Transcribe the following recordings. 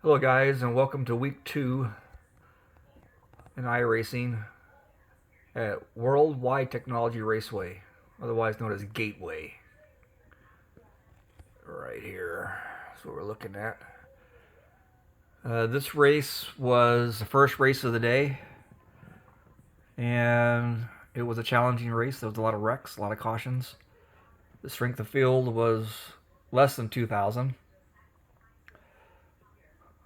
Hello guys, and welcome to week 2 in iRacing at Worldwide Technology Raceway, otherwise known as Gateway. Right here, that's what we're looking at. This race was the first race of the day, and it was a challenging race. There was a lot of wrecks, a lot of cautions. The strength of field was less than 2,000.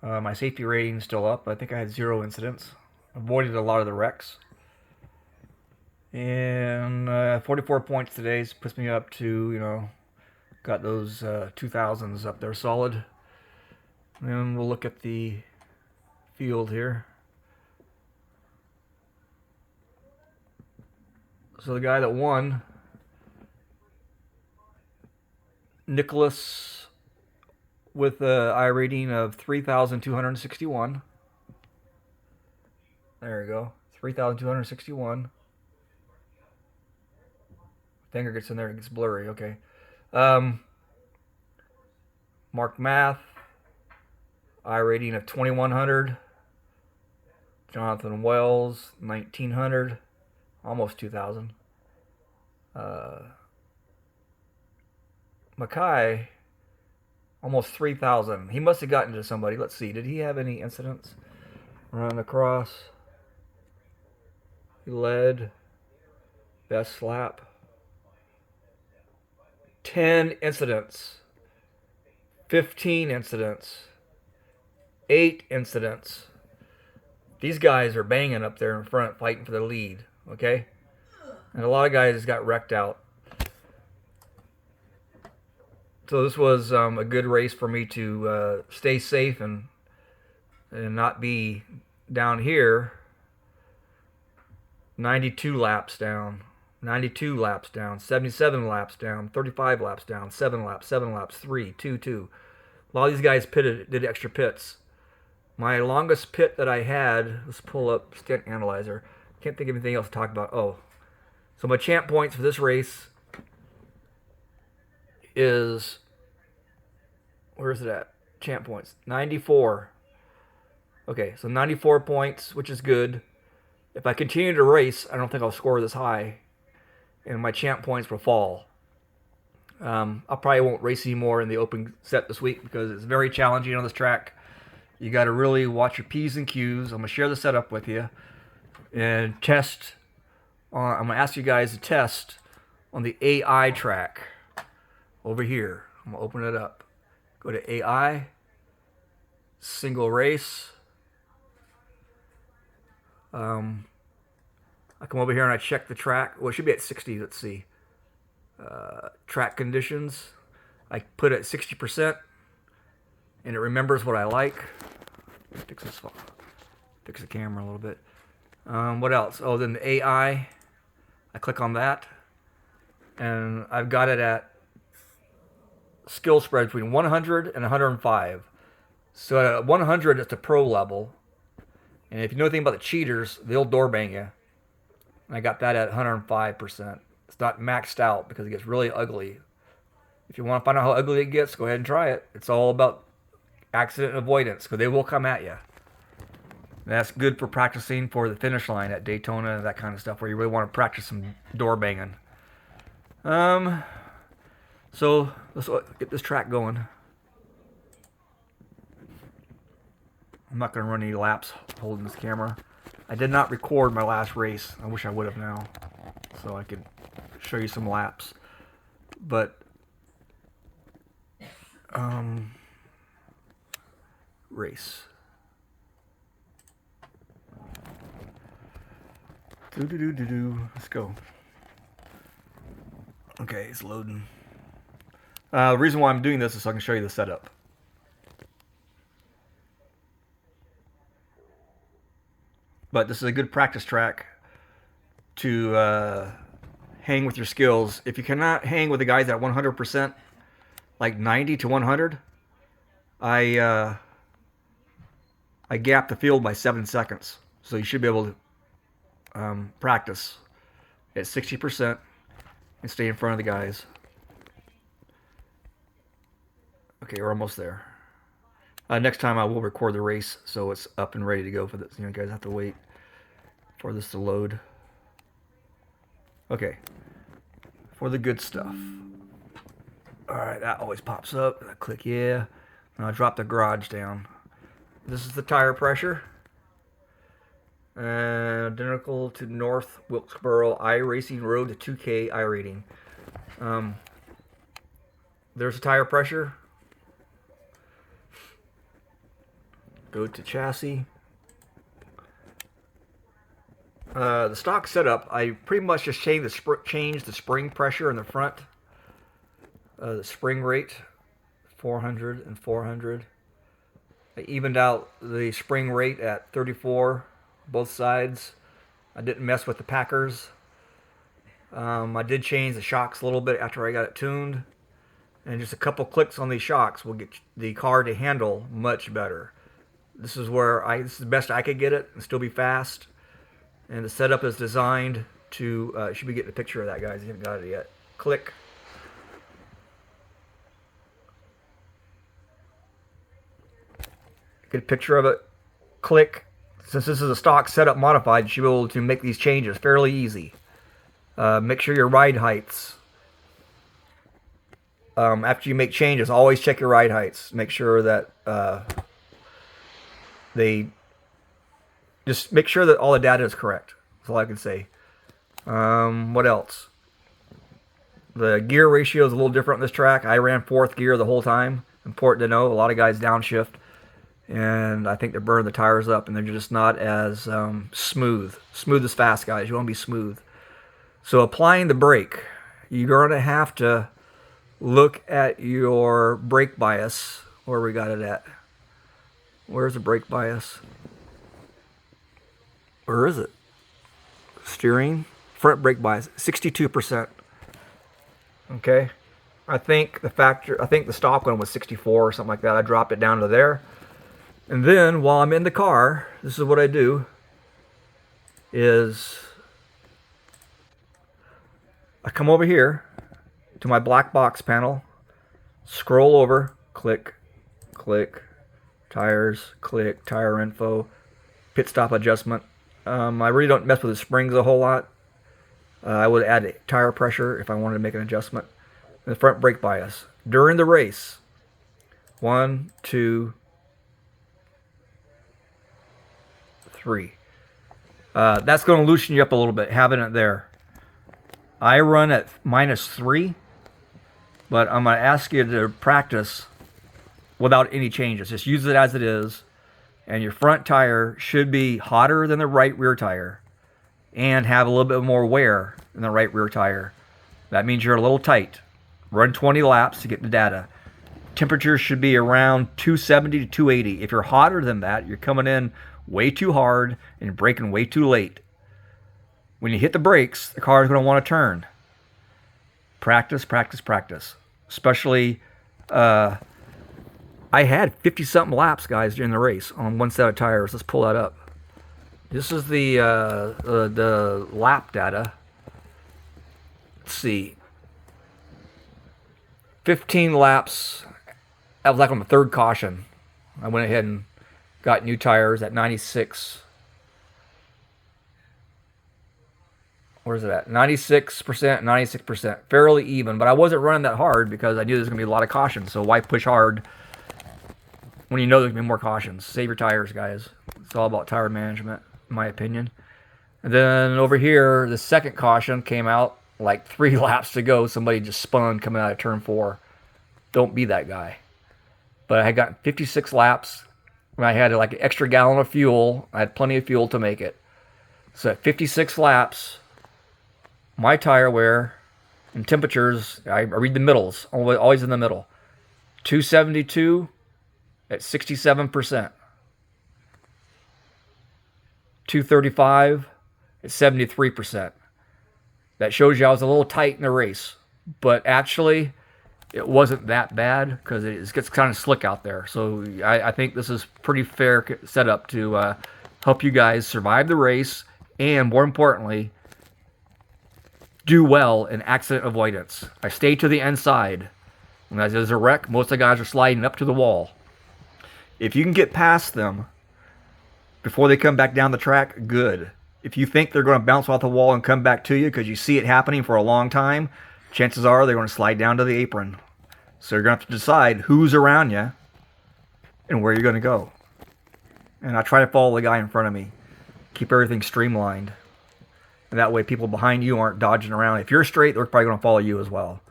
My safety rating is still up. I think I had 0 incidents. Avoided a lot of the wrecks. And 44 points today puts me up to, got those 2000s up there solid. And we'll look at the field here. So the guy that won, Nicholas, with an I rating of 3,261. There we go, 3,261. Finger gets in there, it gets blurry. Okay. Mark Math, I rating of 2,100. Jonathan Wells, 1,900, almost 2,000. Mackay, almost 3,000. He must have gotten to somebody. Let's see. Did he have any incidents? Running across. He led. Best lap. 10 incidents. 15 incidents. 8 incidents. These guys are banging up there in front, fighting for the lead. Okay? And a lot of guys got wrecked out. So this was a good race for me to stay safe and not be down here. 92 laps down, 92 laps down, 77 laps down, 35 laps down, 7 laps, 3, 2, 2. A lot of these guys did extra pits. My longest pit that I had, let's pull up stint analyzer. Can't think of anything else to talk about. Oh, so my champ points for this race is, where is it at? Champ points, 94. Okay, so 94 points, which is good. If I continue to race, I don't think I'll score this high, and my champ points will fall. I probably won't race anymore in the open set this week because it's very challenging on this track. You got to really watch your P's and Q's. I'm going to share the setup with you and test. I'm going to ask you guys to test on the AI track over here. I'm going to open it up. Go to AI, single race. I come over here and I check the track. Well, it should be at 60. Let's see. Track conditions. I put it at 60%, and it remembers what I like. Fix the camera a little bit. What else? Oh, then the AI. I click on that, and I've got it at skill spread between 100 and 105. So at 100, it's the pro level. And if you know anything about the cheaters, they'll door bang you. And I got that at 105%. It's not maxed out because it gets really ugly. If you want to find out how ugly it gets, go ahead and try it. It's all about accident avoidance because they will come at you. And that's good for practicing for the finish line at Daytona and that kind of stuff where you really want to practice some door banging. So let's get this track going. I'm not going to run any laps holding this camera. I did not record my last race. I wish I would have now, so I could show you some laps. But race. Let's go. Okay, it's loading. The reason why I'm doing this is so I can show you the setup. But this is a good practice track to hang with your skills. If you cannot hang with the guys at 100%, like 90 to 100, I gapped the field by 7 seconds. So you should be able to practice at 60% and stay in front of the guys. Okay, we're almost there. Next time I will record the race so it's up and ready to go for this. You guys have to wait for this to load. Okay, for the good stuff. All right, that always pops up. I click yeah. And I drop the garage down. This is the tire pressure. Identical to North Wilkesboro iRacing Road to 2K iRating. There's the tire pressure. Go to chassis. The stock setup, I pretty much just changed the spring pressure in the front. The spring rate, 400 and 400. I evened out the spring rate at 34, both sides. I didn't mess with the Packers. I did change the shocks a little bit after I got it tuned. And just a couple clicks on these shocks will get the car to handle much better. This is the best I could get it and still be fast. And the setup is designed to, should be getting a picture of that, guys. You haven't got it yet. Click. Get a picture of it. Click. Since this is a stock setup modified, you should be able to make these changes fairly easy. Make sure your ride heights. After you make changes, always check your ride heights. Make sure that just make sure that all the data is correct. That's all I can say. What else? The gear ratio is a little different on this track. I ran 4th gear the whole time. Important to know. A lot of guys downshift. And I think they're burning the tires up. And they're just not as smooth. Smooth is fast, guys. You want to be smooth. So applying the brake. You're going to have to look at your brake bias. Where we got it at. Where's the brake bias? Where is it? Steering, front brake bias, 62%. Okay, I think the stock one was 64 or something like that. I dropped it down to there, and then while I'm in the car, this is what I do. Is I come over here to my black box panel, scroll over, click, click, tires, click, tire info, pit stop adjustment. I really don't mess with the springs a whole lot. I would add tire pressure if I wanted to make an adjustment. And the front brake bias. During the race, 1, 2, 3. That's going to loosen you up a little bit, having it there. I run at -3, but I'm going to ask you to practice without any changes. Just use it as it is. And your front tire should be hotter than the right rear tire and have a little bit more wear than the right rear tire. That means you're a little tight. Run 20 laps to get the data. Temperature should be around 270 to 280. If you're hotter than that, you're coming in way too hard and braking way too late. When you hit the brakes, the car is going to want to turn. Practice, practice, practice. Especially, I had 50-something laps, guys, during the race on one set of tires. Let's pull that up. This is the lap data. Let's see. 15 laps. That was like on the 3rd caution. I went ahead and got new tires at 96. Where's it at? 96%, 96%. Fairly even, but I wasn't running that hard because I knew there's going to be a lot of cautions. So why push hard when you know there's going to be more cautions? Save your tires, guys. It's all about tire management, in my opinion. And then over here, the 2nd caution came out like 3 laps to go. Somebody just spun coming out of turn 4. Don't be that guy. But I had gotten 56 laps. And I had like an extra gallon of fuel. I had plenty of fuel to make it. So at 56 laps, my tire wear and temperatures, I read the middles, always in the middle. 272 at 67%. 235 at 73%. That shows you I was a little tight in the race. But actually, it wasn't that bad because it gets kind of slick out there. So I think this is pretty fair setup to help you guys survive the race and, more importantly, do well in accident avoidance. I stay to the inside. When there's a wreck, most of the guys are sliding up to the wall. If you can get past them before they come back down the track, good. If you think they're going to bounce off the wall and come back to you because you see it happening for a long time, chances are they're going to slide down to the apron. So you're going to have to decide who's around you and where you're going to go. And I try to follow the guy in front of me. Keep everything streamlined. And that way people behind you aren't dodging around. If you're straight, they're probably going to follow you as well.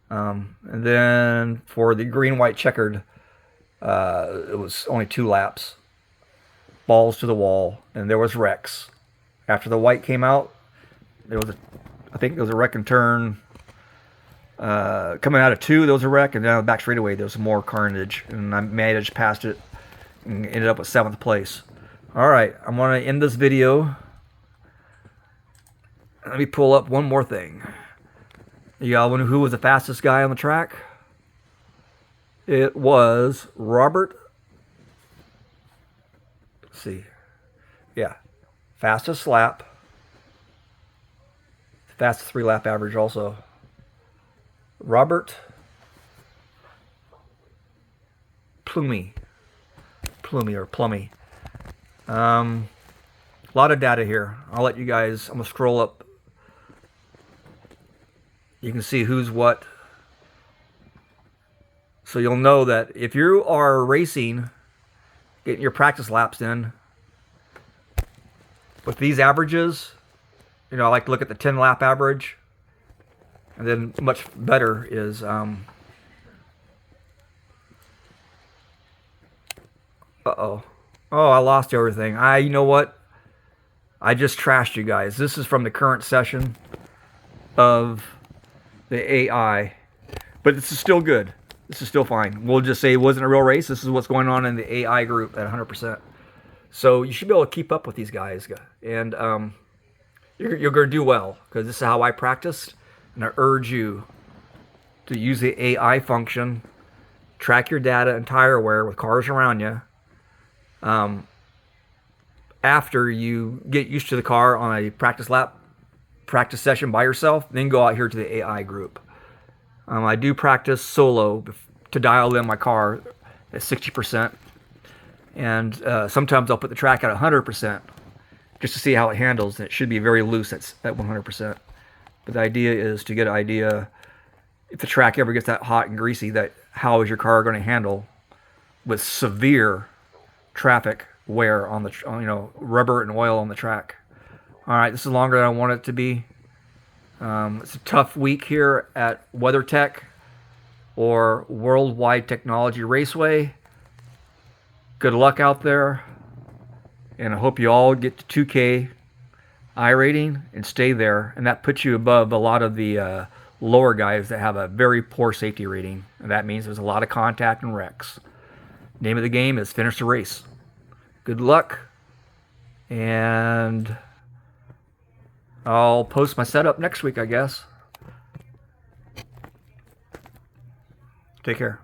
And then for the green, white, checkered, it was only 2 laps. Balls to the wall. And there was wrecks. After the white came out, there was I think there was a wreck and turn. Coming out of 2, there was a wreck. And down the back straightaway, there was more carnage. And I managed past it and ended up with 7th place. Alright, I'm going to end this video. Let me pull up one more thing. Y'all wonder who was the fastest guy on the track? It was Robert. Let's see. Yeah. Fastest lap. Fastest 3-lap average also. Robert Plumey. A lot of data here. I'll let you guys, I'm going to scroll up. You can see who's what. So you'll know that if you are racing, getting your practice laps in, with these averages, you know, I like to look at the 10-lap average. And then much better is, uh-oh. Oh, I lost everything. You know what? I just trashed you guys. This is from the current session of the AI. But this is still good. This is still fine. We'll just say it wasn't a real race. This is what's going on in the AI group at 100%. So you should be able to keep up with these guys. And you're going to do well, because this is how I practiced. And I urge you to use the AI function. Track your data and tire wear with cars around you. After you get used to the car on a practice session by yourself, then go out here to the AI group. I do practice solo to dial in my car at 60%. And sometimes I'll put the track at 100% just to see how it handles. And it should be very loose at 100%. But the idea is to get an idea, if the track ever gets that hot and greasy, that how is your car going to handle with severe traffic wear on the, rubber and oil on the track. All right, this is longer than I want it to be. It's a tough week here at WeatherTech or Worldwide Technology Raceway. Good luck out there, and I hope you all get to 2K iRating and stay there, and that puts you above a lot of the lower guys that have a very poor safety rating, and that means there's a lot of contact and wrecks. Name of the game is finish the race. Good luck, and I'll post my setup next week, I guess. Take care.